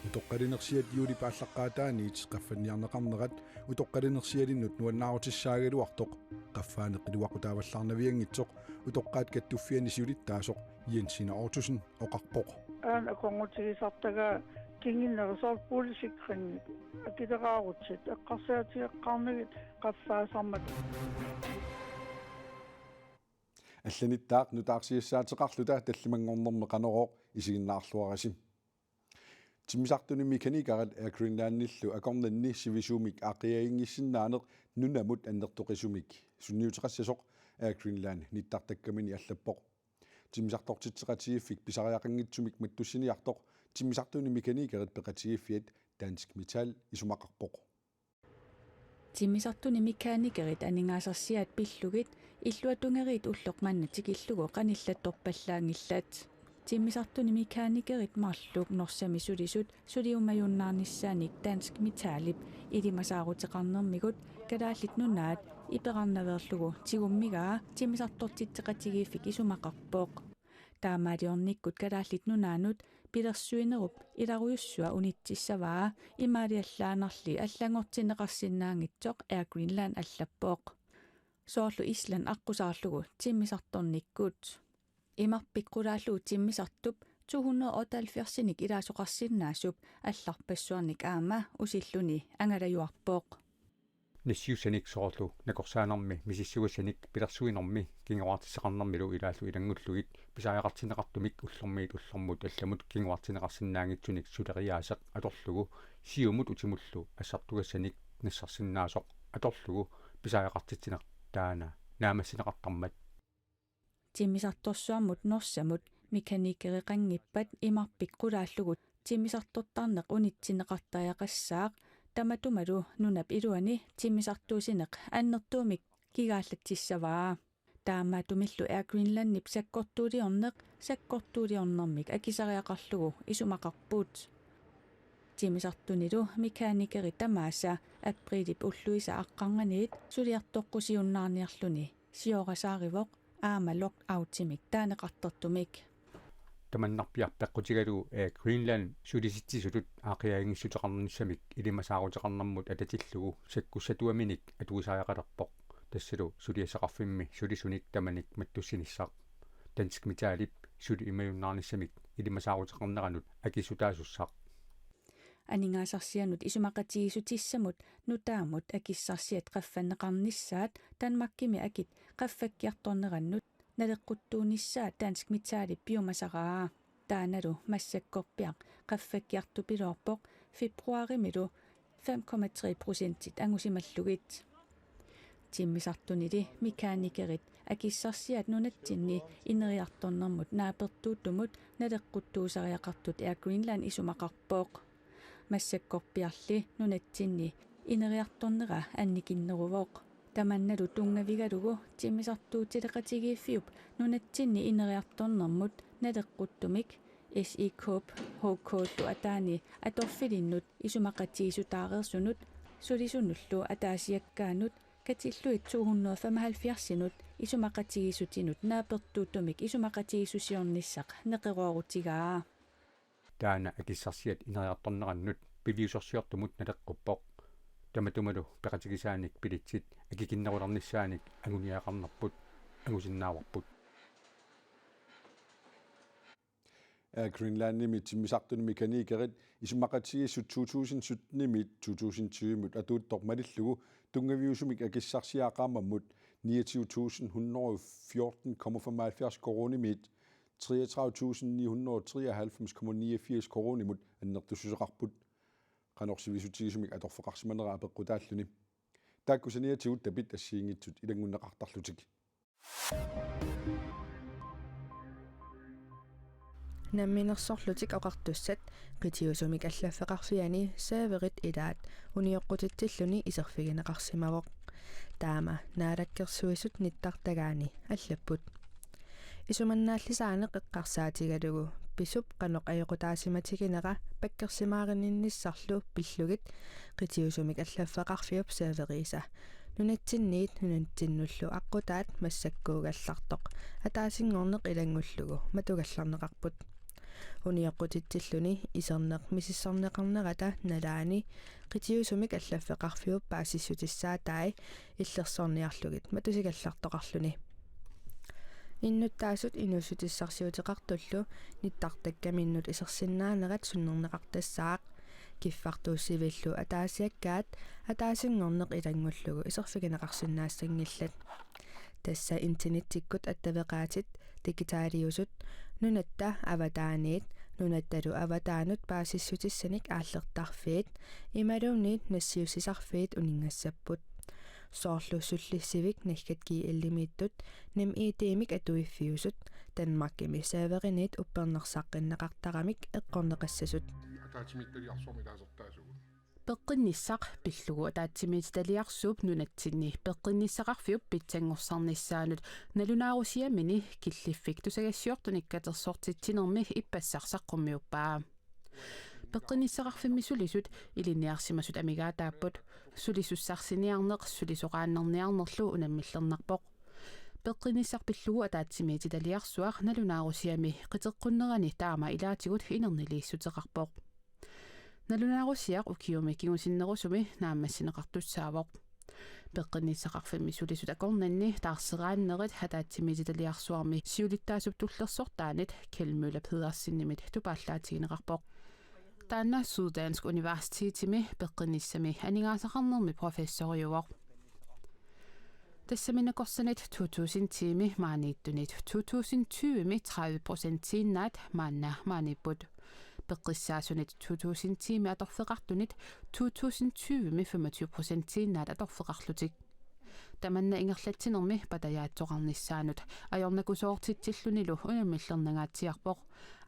Utoqqalinersiat yuuli paallaqqaataaniit qaffanniarneqarnerat utoqqalinersialinnut nuannaarutissaagaluartoq qaffaaneqqiluaqutaavallаарnaviangitsoq utoqqaat kattuffiani siulittaasoq Jensina Ortusen oqarpoq aan aqorngutigisartaga kinginnerisor pulisikrinnik akileraarutsit eqqarsiatigeqqarnigit qaffaasarmat алланиттаақ нутаарсиассаатеқарлута таллимангорнэрме қанерооқ исигиннаарлуараси тиммисартуни механикарат акринлаанниллу акорнанни сивисуумик аақиагингиссиннаанеқ нунамут аннертоқисумик сунниутеқассасоқ акринлаан ниттартаккамини аллаппоқ тиммисартортитсеқатигиффик писариақангитсумик маттуссиниартоқ тиммисартуни механикарат пеқатигиффиат Dansk Metal исумақарпоқ тиммисартуни мекааникерит анингаасарсиаат пиллугит иллуатунгерит уллоқманнатик иллугу қаниллатторпаллаангиллаат тиммисартуни мекааникерит маарлук норсами сулисут сулиумаюннаарниссааник Dansk Metalip илимасаарутеқарнермигут калааллит нунаат иперарнаверлугу тигуммигаа тиммисартортитсеқатигииффик исумақарпоқ таамаалиорниккут калааллит нунаанут пилерсуинеруп иларуйуссуа унитсиссаваа имаалиаллаанарли аллангортинеқарсинаангитсоқ Air Greenland аллаппоқ соорлу Исланд аққусаарлугу тиммисарторниккут имарпиккулааллуу тиммисартуп 278-ник илаасоқарсиннаасуп алларпассуарник аама усиллуни ангалаюарпоқ ниссиусаник соорлу накорсаанарми мисиссугасаник пилерсуинерми кингуартиссақарнэрмилу илааллу илангуллугит писааяқартинеқартумик уллэрмиит уллэрмут алламут кингуартинеқарсинаангитсуник сулериаасеқ аторлугу сиумут утимуллу ассартугассаник нассарсиннаасоқ аторлугу писааяқартитсинеқ таана наамассинеқартармат тиммисарторсуармут норсамут меканикереқангиппат имарпиккулааллугут тиммисарторторнеқ унитсинеқартаяқассаақ таматумалу нунап илуани тиммисартуусинеқ аннертуумик кигааллатсиссаваа таамаатумиллу Air Greenland-нип саккортуулиорнэрмик акисариақарлугу исумақарпут тиммисартунилу мекааникери тамааса априлип уллуиса аққарганиит сулиартоққусиуннаарниарлуни сиорасааривоқ аамалоқ аутимик таанеқартертумик таманнарпиарпеққутигалу Greenland сулиситсисулут аақиагингиссутеқарнерниссамик илимасаарутеқарнэрмут ататиллугу саккуссатуаминик атуисааяқалерпоқ тассалу сулиасеқарфимми сулисуник таманик маттуссиниссаақ Dansk Metalip сули имаюннаарниссамик илимасаарутеқарнеранут акисутаасуссаақ анингаасарсианут исумақатигисутиссамут нутаамут акиссарсиат qaffannеқарнissaат танмаккими акит qaffakkiartorneranнут налеққуттуунissaат Dansk Metalip биумасараа тааналу массаккорпиақ qaffakkiartupilorpoq фебруаримилу 5,3% ангусималлугит тиммисартунили мекааникерит акиссарсиат нунатсинни инериарторнэрмут наапертууттумут налеққуттуусариақартут Air Greenland исумақарпоқ массаккорпиарли нунатсинни инериарторнера анникиннерувоқ таманналу тунгавигалугу тиммисартуутилеқатигииффиуп нунатсинни инериарторнэрмут налеққуттумик SE Coop HK атаани аторфилиннут исумақатигисутаареерсунут сулисунуллу атаасиаккаанут катиллуит 275-синут исумақатигисутинут наапертууттумик исумақатигисусиорниссақ неқеруарутигаа таана акиссарсиат инериарторнераннут пивиусорсиортумут налеққуппоқ таматумалу пеқатигисааник пилитсит акикиннеруларниссааник агуниақарнарпут агусиннааварпут Greenland-nimi тиммисартуни меканикерит исумақатигиссут 2017-нимит 2020-мут атууттормалиллугу тунгавиусумик акиссарсиаақаамаммут 29.114,75 коронимит 33.993,89 коронимут аннертуссусеқарпут канорсивисутигисумик аторфеқарсиманераа пеққутааллуни тааккусаниатигут тапит ассиингитсут илангуннеқартарлутик намминерсорлутик оқартуссат қитиусумик аллаффеқарфиани сааверит илаат униоққутитсиллуни исерфигинеқарсимавоқ таама наалаккерсуисут ниттартагаани аллаппут исуманнааллисаанеқ эққарсаатигалугу писуп қаноқ аёқутаасиматигинера паккерсимаариннissarlu пиллугит қитиусумик аллаффеқарфиуп саавериса нунатсинниит нунатсиннуллу аққутаат массаккуугаллартоқ атаасингорнеқ илангуллугу матугалларнеқарпут uniaqqutitilluni iserneq misissarneqarnerata nalaani qitiusumik allafeqarfiup paasissutissaatai illersorniarlugit matusigallartoqarluni иннуттаасут инуссутиссарсиутеқартуллу ниттартаккаминнут исерсиннаанерат суннернеқартассаақ киффартууссивиллу атаасиаккаат атаасингорнеқ илангуллугу исерфигинеқарсиннаассангиллат тасса интернеттиккут аттавеқаатит дигитаалиусут нунатта аватааниит нунатталу аватаанут паасиссутиссаник ааллертарфиит ималуунниит нассиуссисарфиит унингассаппут соорлуссуллиссивик наггатки иллимииттут ним итимик атуиффиусут танмаркими сааверинит уппернерсаққиннеқартарамик эққорнеқассасут пеққинниссақ пиллугу таатсимиталиарсууп нунатсинни пеққинниссақарфиуп питсангорсарниссаанут налунаарусиамини киллиффик тусагассиортуниккатерсортитсинерми иппассарсаққуммиуппаа пеққинниссақарфимми сулисут илинниарсимасут амигаатааппут сулисуссарсиниарнеқ сулисоқааннерниарнерлу унаммиллернарпоқ пеққинниссарпиллугу атаатсимиталиарсуақ налунаарусиами қитеққуннерани таама илаатигут инернилииссутеқарпоқ налунаарусиақ укиуми кигусиннерусуми нааммассинеқартуссаавоқ пеққинниссақарфимми сулисут акорнанни таарсерааннерит атаатсимиталиарсуарми сиулиттаасуп туллерсортаанит келмула педерсиннимит тупааллаатигинеқарпоқ таанна Syddansk Universitetimi пеққинниссами анигаасақарнерми профессориуоқ тассаминакорсанит 2000-тими maaнииттунит 2020-ми 30% тииннаат маанниппут пеққиссаасунит 2000-тими аторфеқартунит 2020-ми 25% тииннаат аторфеқарлутик таманна ингерлатсинерми патаяатсоқарниссаанут ajornakusoortitsillunilу унаммиллернагаатсиарпоқ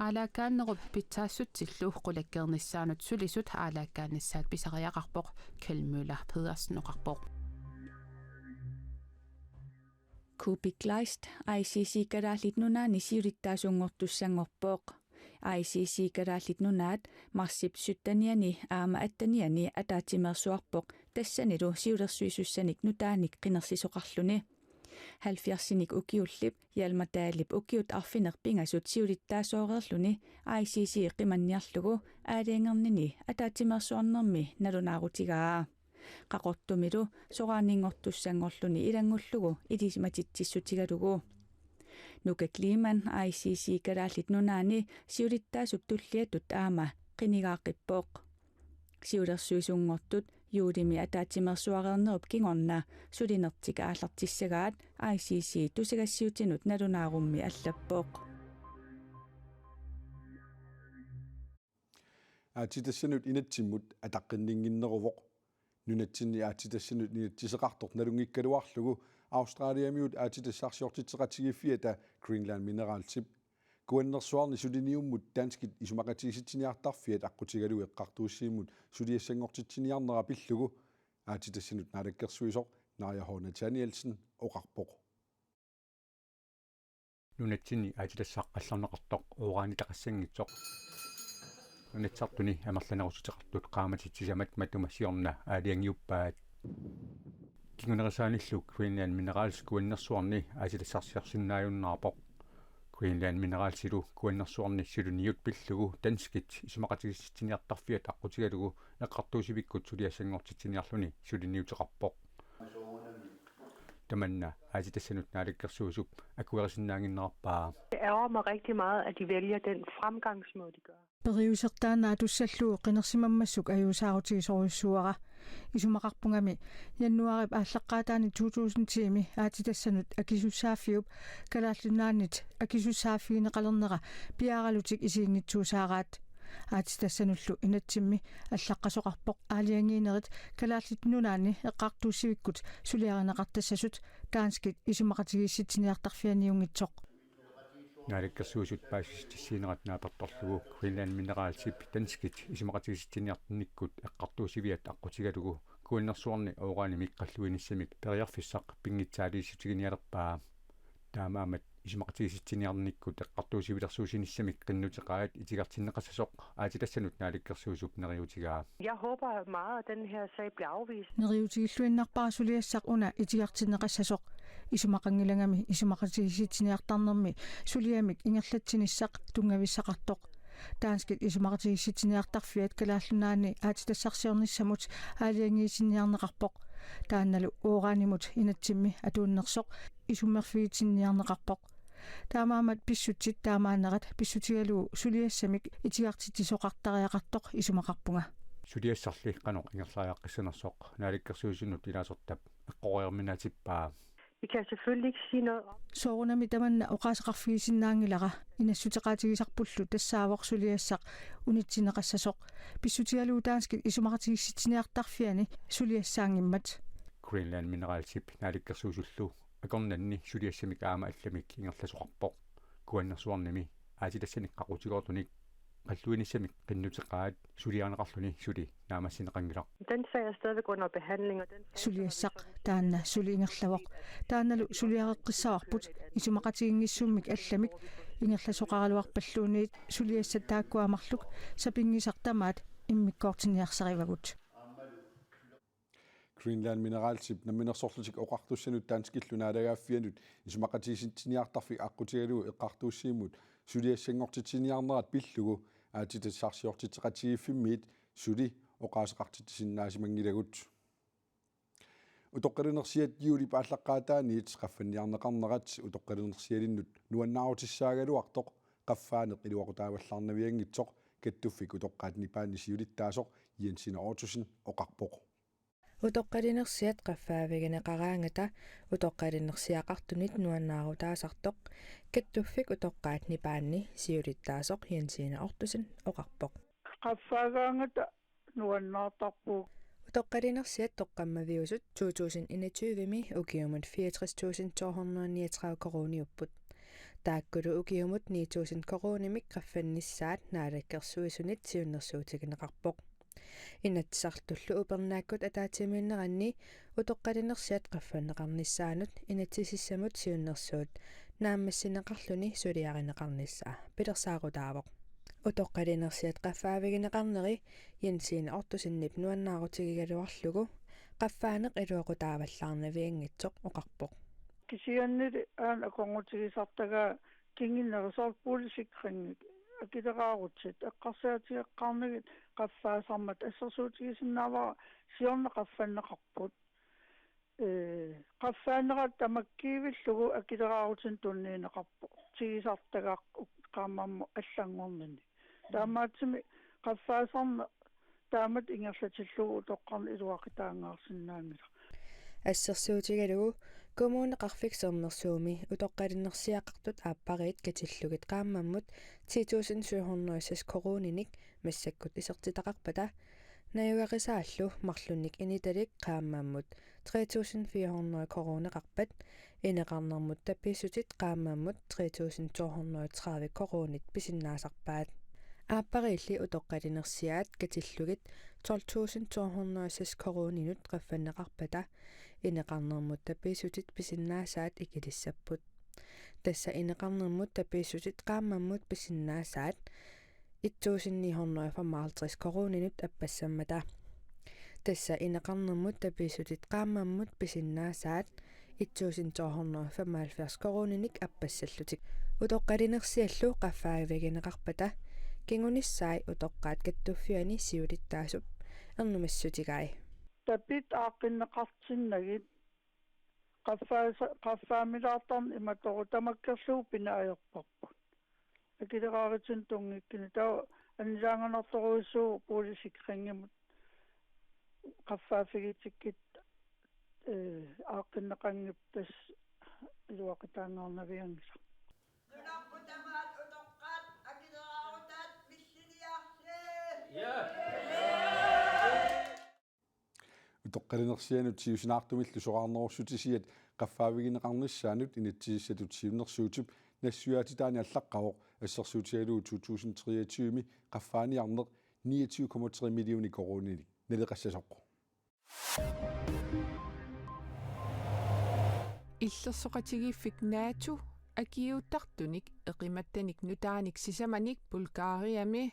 аалааккааннеруп питсаассутсиллу қулаккерниссаанут сулисут аалааккаанниссаат писариақарпоқ келмула педерсноқарпоқ Kubikleist ICC караалит нунаани сиулиттаасунгортуссангорпоқ ICC караалит нунаат марсип суттаниани аама аттаниани атаатимерсуарпоқ тассанилу сиулерсуисуссаник нутааник қинерлисоқарлуни 70-синик укиуллип ялматаалип укиут арфинерпингасут сиулиттаасоорерлуни ICC қиманниарлугу аалиангернини атаатимерсуарнерми налунаарутигаа qaqortumilу soraaningortussangorluni ilangullugu ilismatitissutigalugu nuka kliman ICC karaallit nunaani siulittaasup tulliatut aama qinigaaqippoq siulersuisungortut juulimi ataatimersuareernerup kingorna sulinertika aallartissagaat ICC tusagassiutinut nalunaarummi allappoq aatitassanut inatsimmut ataqqinninginneruvoq nunatsinni aatitassanut ninatsiseqartoq nalungikkaluarlugu Australiamiut aatitassarsiortitseqatigiffiata Greenland Mineralsip kuannersuarni suliniummut danskit isumaqatigisitsiniartarfiat aqqutigalu eqqartuussiimmut suliassangortitsiniarnera pillugu aatitassanut naalakkersuisoq Narjahorna Danielsen oqarpoq nunatsinni aatitassaaqqallarneqartoq uuraani taqassangitsoq nunatsaartuni amerlanerusutеqartut qaamatitsisamat matumasiorna aaliangiuppaat kinguneresaanilluk Greenland Minerals kuannersuarni aatitassarsiarsinnaajunnaarpoq Greenland Mineralsilu kuannersuarni siluniut pillugu danskit isumaqatigisitsiniartarfiat aqqutigalugu eqqartuusivikkut suliassangortitsiniarluni suliniuteqarpoq tamanna aatitassanut naalakkersuusup akuerisinnaanginnerarpaa Det ærger mig rigtig meget, at de vælger den fremgangsmåde, de gør. Periusartaana tussallu qinersimammassuk ayusaarutigisoruissuara isumaqarpungami jannuarip aallaqqaataani 2000-tiimi aatitassanut akisussaafiup kalaallunaanit akisussaafiineqalernera piaaralutik isiingitsuusaaraat aatitassanullu inatsimmi allaqqasoqarpoq aaliangiinerit kalaallit nunaani eqqartuussivikkut suliarineqartassasut taanskit isumaqatigiissitsiniartarfianiungitsoq naalakkersuusut paasistissiinerat naapertorlugu Greenland Mineralsip danskit isumaqatigisitsiniartunikkut eqqartuusiviat aqqutigalugu kuannersuarni uuraani miqqalluinissamik periarfissaq pingitsaaliissutigiниалерпаа таамаамат isumaqatigisitsiniarnikkut eqqartuusivilersuusinissamik qinnutеqaat itigartinneqassasoq aatitassanut naalakkersuusup neriutigaa Jeg håber meget, at den her sag bliver afvist. neriutigiilluinnerpaasuliassaq una itigartinneqassasoq isumaqangilangami isumaqatigisitsiniartarnermi suliamik ingerlatsinissaq tungavissaqartoq таанскит исумақатигисситиниартарфиат калааллунаани аатитассарсиорнissamут аалиангиисинниарнеқарпоқ таанналу уураанимут инатсимми атууннерсоқ исуммерфигитинниарнеқарпоқ таамаамат писсутсит таамаанерат писсутигалуу сулиассамик итиартитисоқартариақартоқ исумақарпунга сулиассарли қано ингерлааяққиссанерсоқ нааликкерсуусиннут илаасортап эққориерминатиппаа. Vi kan selvfølgelig ikke sige noget om. соорунами таманна оқаасеқарфигисиннаангилара инассутеқаатигисарпуллу тассаавоқ сулиассақ унитсинеқассасоқ писсутигалуу таанскит исумақатигисситиниартарфиани сулиассаангиммат Greenland mineraltip naalikkерсуусуллу акорнанни сулиассамик аама алламик ингерласоқарпоқ куаннерсуарними аатилассаник қақутигоортуник qalluinissamik qinnutеқаат сулиарнеқарлуни сули наамассинеқангилақ. Den sag er stadigvæk under behandling, og den сулиассақ таанна сулиингерлавоқ таанналу сулиареққиссаварпут исумақатигингиссуммик алламик ингерласоқаралуарпаллуунниит сулиассат тааккуамарлук сапингисартамаат иммиккоортиниарсаривагут Greenland mineraltip наминерсорлутик оқартуссанут таанскиллунаалагааффианут исумақатигисситиниартарфик аққутигалуу эққартууссииммут сулиассангортитиниарнерат пиллугу аатитассарсиортитеқатигиффиммиит сули оқаасеқартитисиннаасимангилагут утоққалунерсиат юули пааллаққаатааниит қаффанниарнеқарнерат утоққалунерсиалиннут нуаннаарутиссаагалуартоқ қаффаанеқ илуақутааваллаарнавиангитсоқ каттуффик утоққаатни пааниссиулиттаасоқ иенсина оотусин оқарпоқ утоққалинерсиат қаффаавигинеқараангата утоққалинерсиақартунит нуаннаарутаасартоқ каттуффик утоққаатни паанни сиулиттаасоқ иенсина ортусин оқарпоқ qaffagaangata nuannaartarpuu утоққалинерсиат тоққаммавиусут 2021ми укиумут 64239 корониуппут тааккулу укиумут 9000 коронимик қаффанниссаат наалаккерсуисунит сиуннерсуутигинеқарпоқ инатсартуллу упернааккут атаатимииннеранни утоққалинерсиат қаффаннеқарниссаанут инатсисиссамут сиуннерсуут нааммассинеқарлуни сулиаринеқарниссаа пилерсаарутаавоқ утоққалинерсиат қаффаавигинеқарнери янсиина ортусиннип нуаннаарутигигалуарлугу қаффаанеқ илуақутааваллаарнавиангитсоқ оқарпоқ kisiannili aan aqorngutigisartaga kinginnerisarpuulisikringik akileraarutsit eqqarsiatigeqqaarnigit qaffaasarmat assersuutigisinnaavara siorne qaffanneqarput qaffaannerat tamakkiivillugu akilerarutin tunniineqarpu tigisartagaaq qaamammu allangornini taamaatsimi qaffaasarne taamat ingerlatillugu toqqarni iluaqitaangaarsinnaangila ассерсуутигалугу коммунеқарфиксернерсууми утоққалиннерсиақартут ааппариит катиллугит qaammammut 10706 корониник массаккут исертитақарпата наюгақисааллу марлунник иниталик qaammammut 3400 коронеқарпат инеқарнермут тапписсутит qaammammut 3230 коронит писиннаасарпаат ааппарилли утоққалинерсиаат катиллугит 12206 коронинут qaffannеқарпата инеқарнермут тапписсутит писиннаасаат икилиссаппут тасса инеқарнермут тапписсутит qaammammut писиннаасаат 1955 коронинут аппассаммата тасса инеқарнермут тапписсутит qaammammut писиннаасаат 1275 корониник аппассаллутик утоққалинерсиаллу qaffaavigineqarpata кингуниссаи утоққаат каттуффиани сиулиттаасуп эрнумассутигай tapit aaqinneqartinnagit qaffaamilaartarn imatoru tamakkerluu pinaayorparput akileraaritin tungikkini taa annilaanganertoruissuu puulisikringimut qaffaafigitikit aaqinneqangip tas iluaqitaangaarnaviangila nunarputamaat utoqqaat akileraarutaat missiniarsi утоққалинерсианут сиусинаартумиллу соқарнерорсутисиат qaffaavigineqarnissaanut inatsigissatut siunnersuutip нассуаатитаани аллаққавоқ ассерсуутигалуу 2023ми qaffaaниарнеқ 29,3 миллиони коронини налеқассасоқ иллерсоқатигиффик наату акиуттартуник эқиматтаник нутааник сисаманик булгаариами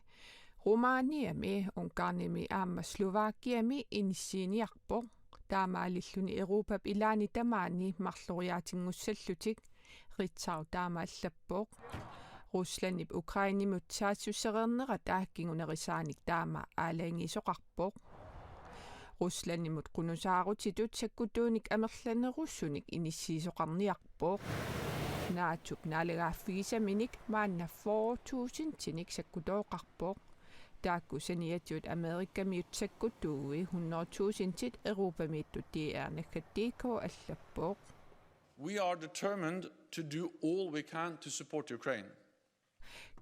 Rumaniami, Ungarnimi aamma Slovakiami inissiiniarpo taamaalilluni Europa ilaani tamaani marloriaatinngussallutik ritsau taamaallappoq Ruslandip Ukrainimut taatsusserernerat aakkingunerisaanik taama aalaingisoqarpoq Ruslandimut qunusaarutitut sakkutuunik amerlanerussunik inissiisoqarniarpoq naatuk naalagaaffigisaminik maanna 4000 tinik sakkutooqarpoq taakkusaniatiut Amerikkamiut sakkutuui 100,000 tit Europamiittut tiiaarnaggattiikoo allappoq. We are determined to do all we can to support Ukraine.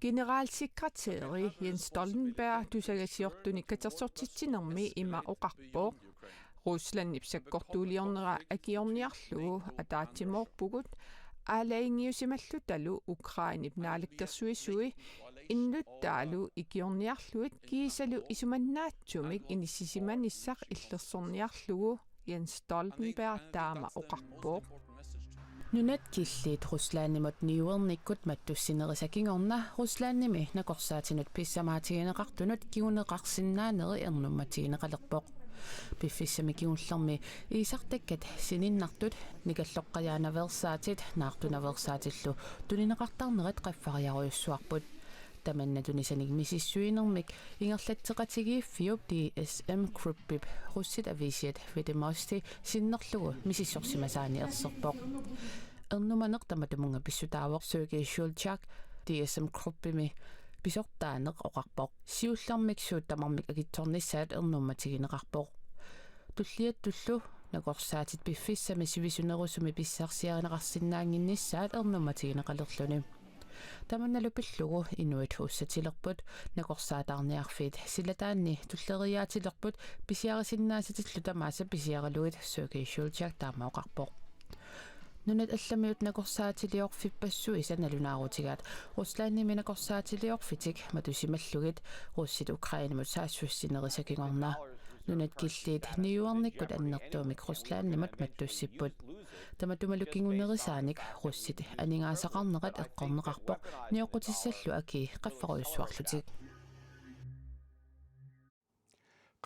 Generalsekretæri Jens Stoltenberg tusagasiortunik katersortitsinermi ima oqarpoq Ruslandip sakkortuuliornera akiorniarlugu ataatimoorpugut aalaingiusimallutalu Ukrainip naalakkersuisui innuttaalu ikiorniarluit kiisalu isumannaatsumik inissisimanissaq illersorniarlugu Jens Stoltenberg taama oqarpoq Nunat killiit Ruslandimut niuernikkut mattussinerisakingerna Ruslandimi nakorsaatinut pissamaatigineqartunut kiuneqarsinnaaneri ernummatigineqalerpoq piffissami kiullermi iisartakkat sininnartut nikalloqqajaanaversaatit naartunaversaatillu tunineqartarnerat qaffariaruissuarput tamannatunisanik misissuinermik ingerlatteqatigiiffiup DSM Kruppip russit avisiat Vedemosti sinnerlugu misissorsimasaani erserpoq ernumanertamatumunga pissutaavoq Sergei Shulchak DSM Kruppimi pisortaaneq oqarpoq siullermik suuttamarmik akitsornissaat ernummatigineqarpoq tulliattullu nakorsaatit piffissami sivisunerusumi pissaarsiarineqarsinnaanginnissaat ernummatigineqalerluni tamanalupillugu inuit ussatilerput nakorsaataarniarfiit silataanni tulleriaatilerput pisiarisinnaasitillu tamaasa pisiaraluit Sergei Shulchak taamaoqarpoq nunat allamiut nakorsaatiliorfippassui sanalunaaruutigaat Ruslandimi nakorsaatiliorfitik matusimallugit russit Ukrainimut saassussinerisakingorna nunat killiit niuarnikkut annertuumik Ruslandimut mattussipput tamatumalukkingunerisaanik russit aningaasaqarnerat eqqorneqarpoq nioqqutissallu aki qaffaruissuarlutik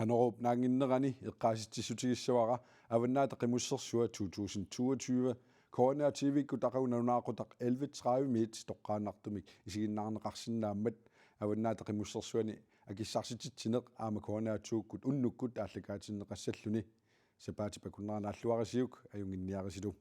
qanerup naanginnerani eqqaasitsissutigissuara avannaata qimussersua 2022 Corona-TV taqaunaunaaqutaq 11:30 minut toqqaannartumik isiginnaarneqarsinnaammat avannaata qimussersuani akissarsitsitsineq aama Corona-tuukkut unnukkut aallakaatinneqassalluni sapaati pakunnaranaalluarisiuk ajunginniarisilu